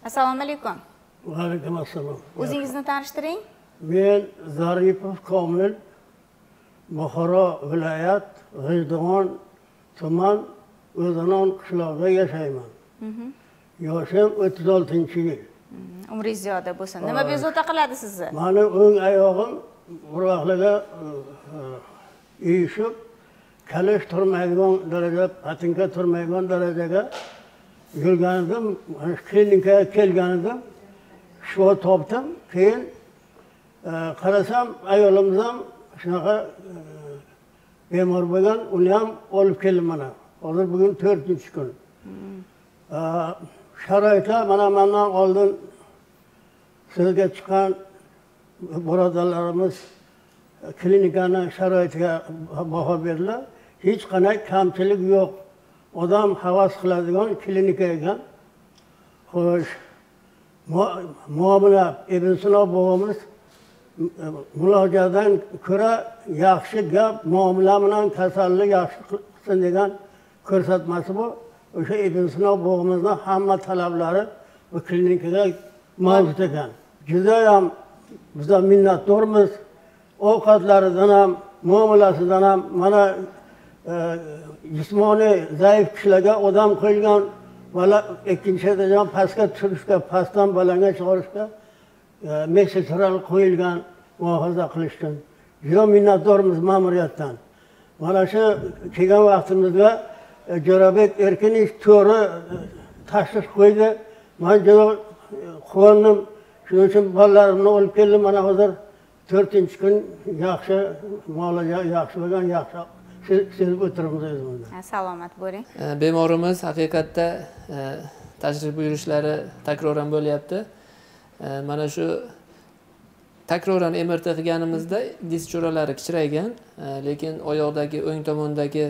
Assalomu alaykum. Va alaykum assalom. O'zingizni tanishtiring. Men Zaripov Komil, Buxoro viloyat G'ijduvon tuman O'zanon qishlog'ida yashayman. Yoshim 36-yil. Umringiz ziyoda bo'lsin. Nima bezovta qiladi sizni? Mani o'ng oyog'im buroqlarga uyushib, kalish turmaydigan daraja, patinka turmaydigan darajaga yurgandim. Klinikaga kelgandim. Shifo topdim. Keyin qarasam, ayolimiz ham shunaqa bemor bo'lgan, uni ham olib keldim mana. Hozir bugun 4-kun. Sharoitlar mana mendan oldin sizga chiqqan birodarlarimiz klinikani sharoitiga baho berdilar. Hech qanday kamchilik yo'q. Odam havas qiladigan klinika ekan. Xo'sh, muomala Ibn Sino bobomiz mulojadan ko'ra yaxshi gap muomala bilan kasallik yaxshi qilsin degan ko'rsatmasi bu. O'sha Ibn Sino bog'imizning hamma talablari bu klinikaga mavjud ekan. Juda ham biz minnatdormiz. Ovqatlaridan ham, muomalasidan ham mana jismoniy zaif kishilarga odam qo'yilgan va ikkinchi ham pastga tushirishga, pastdan balandga chiqarishga messenjerlar qo'yilgan muhofaza qilish uchun. Juda minnatdormiz ma'muriyatdan. Mana shu kelgan vaqtimizda Jo'rabek Erkinovich to'g'ri tashxis qo'ydi. Men juda quvondim. Shuning uchun bolalarimni olib keldim. Mana hozir 4-kun yaxshi muolaja, yaxshi bo'lgan, yaxshi sezib o'tiribmiz o'zimizda. Salomat bo'ling. Bemorimiz haqiqatda tashrif buyurishlari takroran bo'lyapti. Mana shu takroran MRT qilganimizda disk cho'ralari kichraygan, lekin oyoqdagi o'ng tomondagi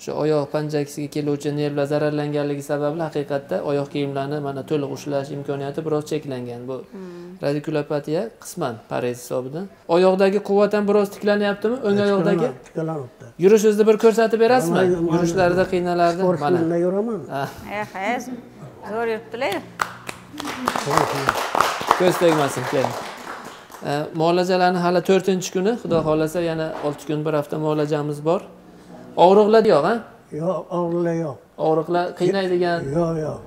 shu oyoq panjakasiga keluvchi nervlar zararlanganligi sababli haqiqatda oyoq kiyimlarni mana to'liq ushlash imkoniyati biroz cheklangan. Bu radikulopatiya qisman parez hisobidan. Oyoqdagi quvvat ham biroz tiklanyaptimi? O'ng oyoqdagi tiklanyapti. Yurishingizni bir ko'rsatib berasizmi? Yurishlarida qiynalardi. Mana yuraman. Zo'r yuribdilar. Ko'z tegmasin, keling. Muolajalarni hali 4-kuni, xudo xolasa yana 6 kun, bir hafta muolajamiz bor. Og'riqlar yo'q, ha? Yo'q, og'riqlar yo'q. Og'riqlar qiynaydigan. Yo'q.